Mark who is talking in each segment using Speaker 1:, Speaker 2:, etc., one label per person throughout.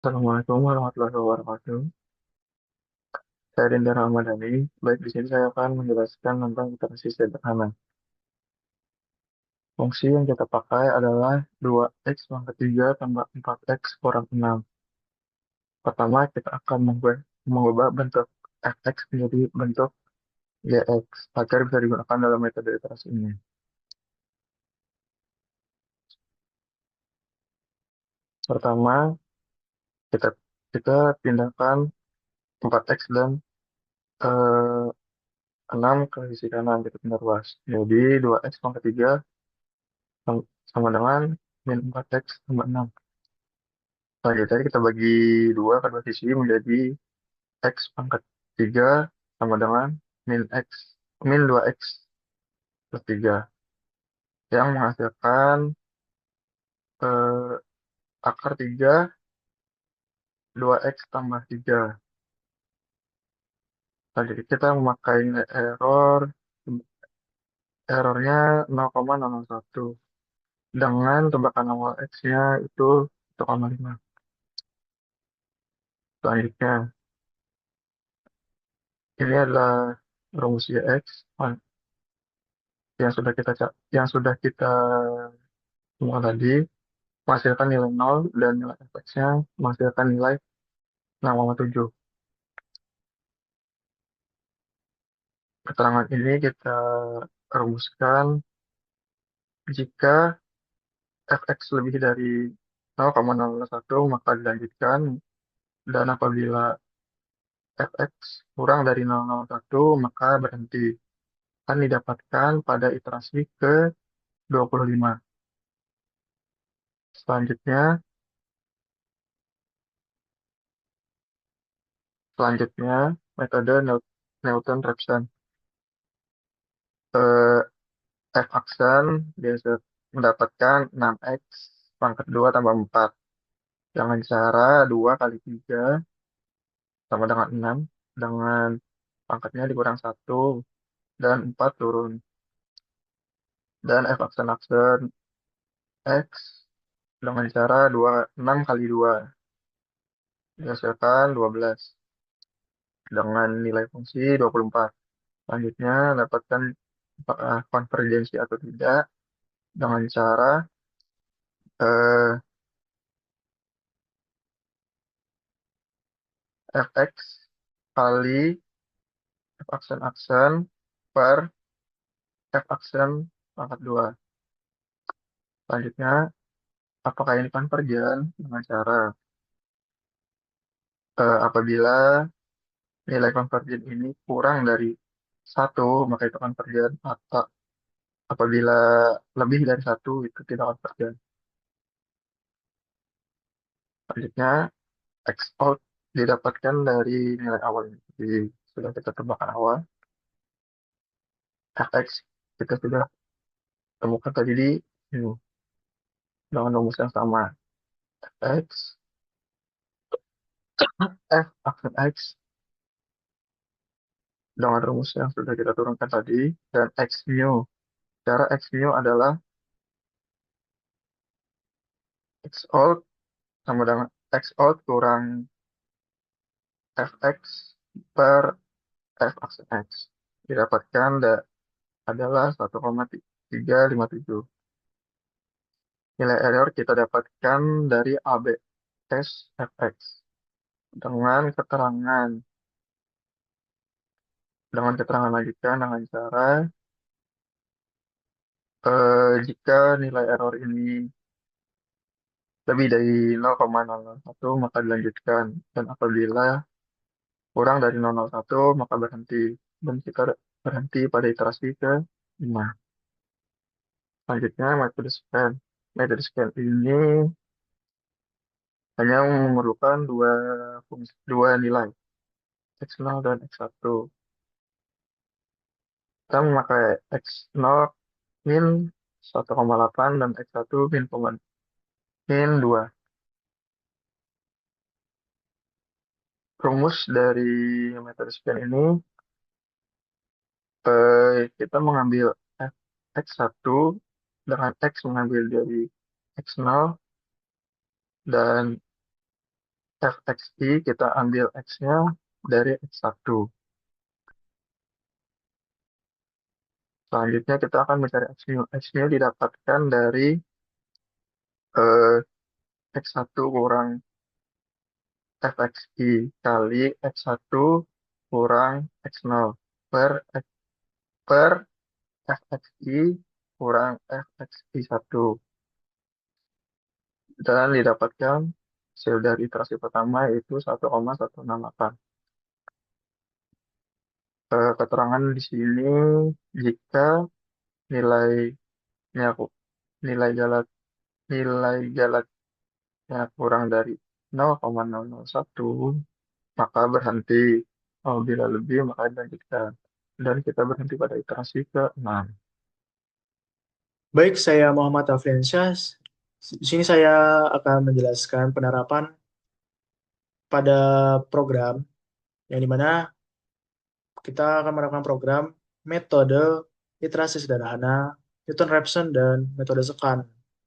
Speaker 1: Assalamualaikum warahmatullahi wabarakatuh. Saya Dinda Ramadhani. Baik, di sini saya akan menjelaskan tentang iterasi sederhana. Fungsi yang kita pakai adalah 2x pangkat 3 tambah 4x kurang 6. Pertama, kita akan mengubah bentuk fx menjadi bentuk gx agar bisa digunakan dalam metode iterasi ini. Pertama, kita kita pindahkan 4x dan eh, 6 ke sisi kanan, kita pindah ruas. Jadi 2x pangkat 3 sama dengan min 4x tambah 6. Selanjutnya kita bagi dua kedua sisi menjadi x pangkat 3 sama dengan min 2x plus 3 yang menghasilkan eh, akar 3 2x tambah 3. Selanjutnya kita memakai nilai errornya 0,001 dengan tebakan awal x-nya itu 1,5. Selanjutnya ini adalah rumusnya x yang sudah kita temukan tadi menghasilkan nilai 0 dan nilai fx-nya menghasilkan nilai 6,7. Keterangan ini kita rumuskan jika fx lebih dari 0,01 maka dilanjutkan, dan apabila fx kurang dari 0,01 maka berhenti. Akan didapatkan pada iterasi ke-25. Selanjutnya, selanjutnya metode Newton-Raphson. Eh, F aksen biasa mendapatkan 6x pangkat 2 tambah 4 dengan cara 2 kali 3 sama dengan 6 dengan pangkatnya dikurang 1 dan 4 turun. Dan F aksen-aksen X dengan cara 6 kali 2 dihasilkan 12 dengan nilai fungsi 24. Selanjutnya dapatkan apakah konvergensi atau tidak dengan cara eh, fx kali f aksen-aksen per f aksen pangkat 2. Selanjutnya, apakah ini konvergen dengan cara apabila nilai konvergen ini kurang dari 1 maka itu konvergen, atau apabila lebih dari 1 itu tidak konvergen. Selanjutnya, X out didapatkan dari nilai awal. Jadi, sudah kita tebakkan awal. Fx kita sudah temukan tadi di ini, dengan rumus yang sama. X, F aksen X dengan rumus yang sudah kita turunkan tadi, dan X mu. Cara X mu adalah X out sama dengan X out kurang Fx per F aksen X. Didapatkan adalah 1,357. Nilai error kita dapatkan dari ABS Fx dengan keterangan lanjutan dengan cara jika nilai error ini lebih dari 0,001 maka dilanjutkan, dan apabila kurang dari 0,01 maka berhenti, dan kita berhenti pada iterasi ke-5. Selanjutnya metode scan. Metode scan ini hanya memerlukan dua nilai, x0 dan x1. Kita memakai x0 min 1,8 dan x1 min 2. Rumus dari metode scan ini, kita mengambil x1 dengan x mengambil dari x0 dan fxi kita ambil x-nya dari x1. Selanjutnya kita akan mencari x-mu. X-mu didapatkan dari eh, x1 kurang fxi kali x1 kurang x0 per per fxi kurang fxi1. Dan didapatkan hasil dari iterasi pertama yaitu 1,168. Keterangan di sini jika nilainya nilai galat nilai galatnya kurang dari 0,001 maka berhenti. Apabila lebih maka dilanjutkan. Dan kita berhenti pada iterasi ke-6.
Speaker 2: Baik, saya Muhammad Afriansyah. Di sini saya akan menjelaskan penerapan pada program yang dimana kita akan menerapkan program metode iterasi sederhana, Newton-Raphson, dan metode sekan.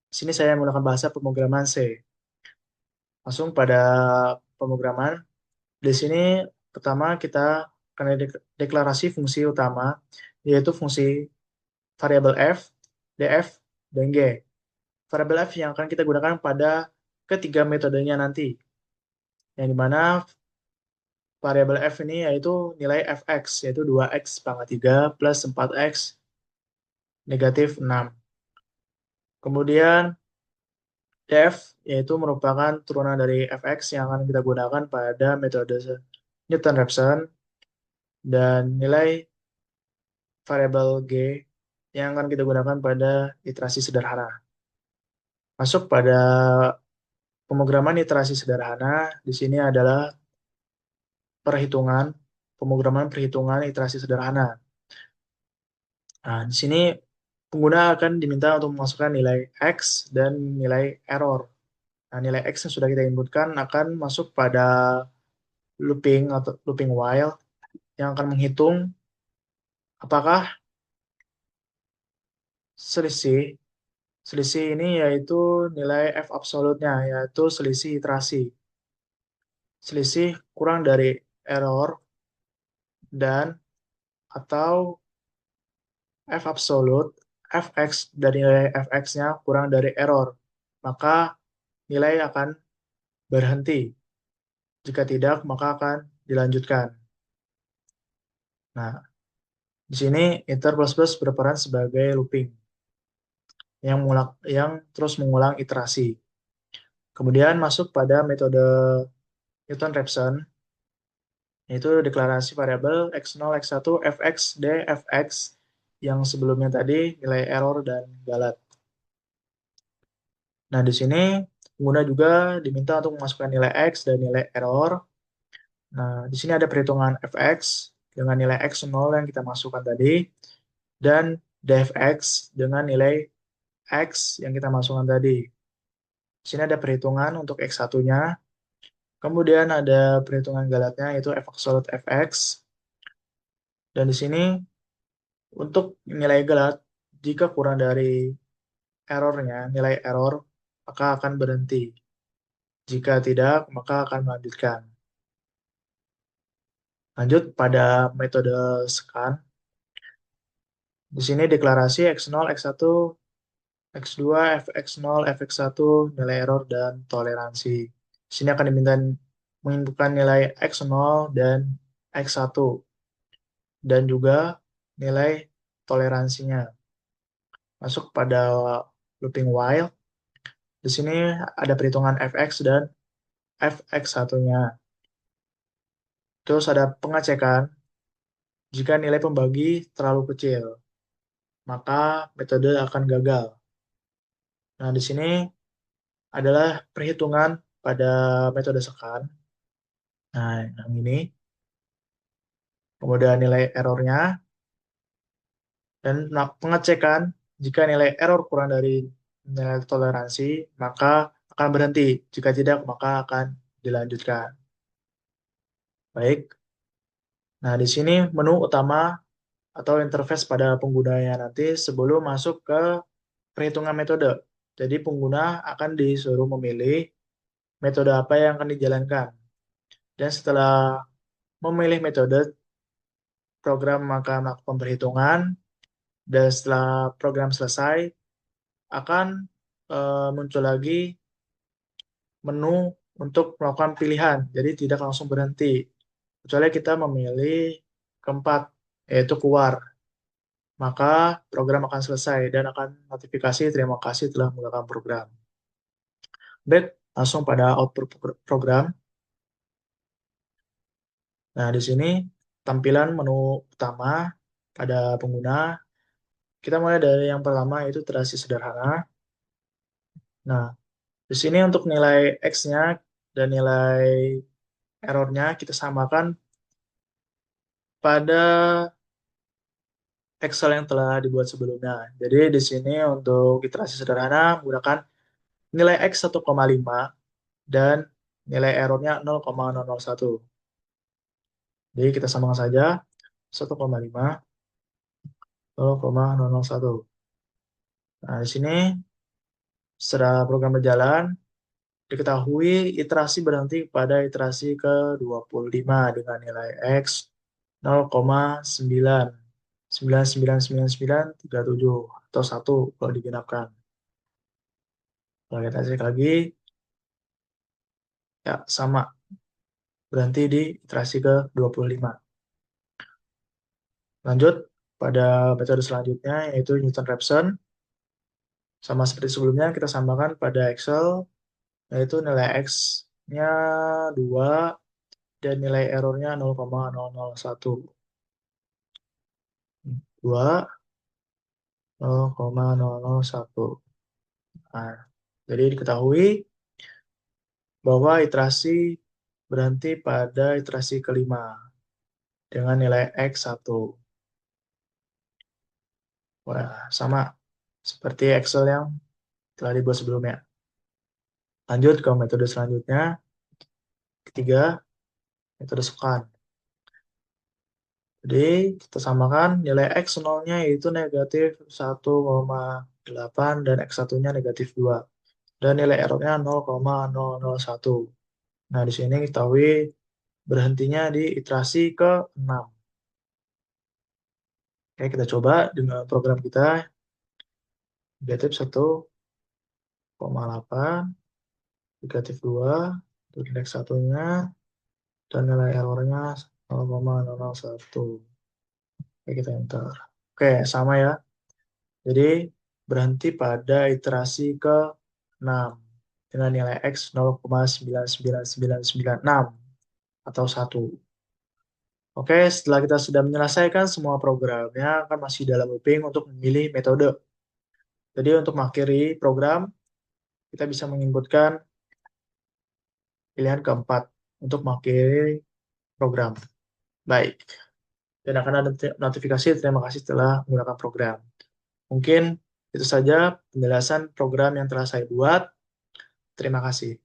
Speaker 2: Di sini saya menggunakan bahasa pemrograman C. Langsung pada pemrograman. Di sini pertama kita akan deklarasi fungsi utama, yaitu fungsi variabel f, df, dan g. Variabel f yang akan kita gunakan pada ketiga metodenya nanti, yang dimana variabel f ini yaitu nilai fx, yaitu 2x pangkat 3 plus 4x negatif 6. Kemudian df yaitu merupakan turunan dari fx yang akan kita gunakan pada metode Newton-Raphson, dan nilai variabel g yang akan kita gunakan pada iterasi sederhana. Masuk pada pemrograman iterasi sederhana, di sini adalah perhitungan, pemrograman perhitungan iterasi sederhana. Nah, di sini pengguna akan diminta untuk memasukkan nilai X dan nilai error. Nah, nilai X yang sudah kita inputkan akan masuk pada looping atau looping while yang akan menghitung apakah selisih selisih ini yaitu nilai F absolutnya, yaitu selisih iterasi. Selisih kurang dari error dan atau F absolut, Fx dari nilai Fx-nya kurang dari error. Maka nilai akan berhenti. Jika tidak, maka akan dilanjutkan. Nah, di sini inter plus plus berperan sebagai looping yang terus mengulang iterasi. Kemudian masuk pada metode Newton-Raphson, yaitu deklarasi variabel x0, x1, fx, d, fx, yang sebelumnya tadi nilai error dan galat. Nah, di sini pengguna juga diminta untuk memasukkan nilai x dan nilai error. Nah, di sini ada perhitungan fx dengan nilai x0 yang kita masukkan tadi, dan dfx dengan nilai x yang kita masukkan tadi. Di sini ada perhitungan untuk x1-nya, kemudian ada perhitungan galatnya yaitu f absolute fx, dan di sini untuk nilai galat, jika kurang dari errornya, nilai error, maka akan berhenti. Jika tidak, maka akan melanjutkan. Lanjut pada metode scan. Di sini deklarasi x0, x1, x2, fx0, fx1, nilai error, dan toleransi. Di sini akan diminta menginputkan nilai x0 dan x1, dan juga nilai toleransinya. Masuk pada looping while. Di sini ada perhitungan fx dan fx1-nya. Terus ada pengecekan jika nilai pembagi terlalu kecil, maka metode akan gagal. Nah, di sini adalah perhitungan pada metode sekan. Nah, yang ini. Kemudian nilai errornya, dan pengecekan jika nilai error kurang dari nilai toleransi, maka akan berhenti. Jika tidak, maka akan dilanjutkan. Baik. Nah, di sini menu utama atau interface pada penggunanya nanti sebelum masuk ke perhitungan metode. Jadi pengguna akan disuruh memilih metode apa yang akan dijalankan. Dan setelah memilih metode, program maka melakukan perhitungan, dan setelah program selesai, akan muncul lagi menu untuk melakukan pilihan, jadi tidak langsung berhenti. Kecuali kita memilih keempat, yaitu keluar. Maka program akan selesai dan akan notifikasi terima kasih telah menggunakan program. Back, langsung pada output program. Nah, di sini tampilan menu utama pada pengguna. Kita mulai dari yang pertama, yaitu iterasi sederhana. Nah, di sini untuk nilai X-nya dan nilai error-nya kita samakan pada Excel yang telah dibuat sebelumnya. Jadi di sini untuk iterasi sederhana menggunakan nilai X 1,5 dan nilai errornya 0,001. Jadi kita samakan saja 1,5, 0,001. Nah, di sini setelah program berjalan, diketahui iterasi berhenti pada iterasi ke-25 dengan nilai X 0,9999937 atau 1 kalau digenapkan. Kalau kita cek lagi, ya sama, berhenti di iterasi ke-25. Lanjut pada metode selanjutnya, yaitu Newton-Raphson. Sama seperti sebelumnya, kita samakan pada Excel, yaitu nilai X-nya 2 dan nilai errornya 0,001. 2, 0,001. Nah, jadi diketahui bahwa iterasi berhenti pada iterasi kelima dengan nilai X1. Wah, sama seperti Excel yang telah dibuat sebelumnya. Lanjut ke metode selanjutnya, ketiga, metode scan. Jadi kita samakan nilai X nolnya yaitu negatif 1,8 dan X1-nya negatif 2. Dan nilai errornya 0,001. Nah, di sini kita ketahui berhentinya di iterasi ke-6. Oke, kita coba dengan program kita negatif 1,8, negatif 2, untuk indeks satunya, dan nilai errornya 0,001. Oke, kita enter. Oke, sama ya. Jadi berhenti pada iterasi ke-6 dengan nilai X 0,99996 atau 1. Oke, setelah kita sudah menyelesaikan semua programnya, kan masih dalam looping untuk memilih metode. Jadi untuk mengakhiri program, kita bisa menginputkan pilihan keempat untuk mengakhiri program. Baik, dan akan ada notifikasi terima kasih telah menggunakan program. Mungkin itu saja penjelasan program yang telah saya buat. Terima kasih.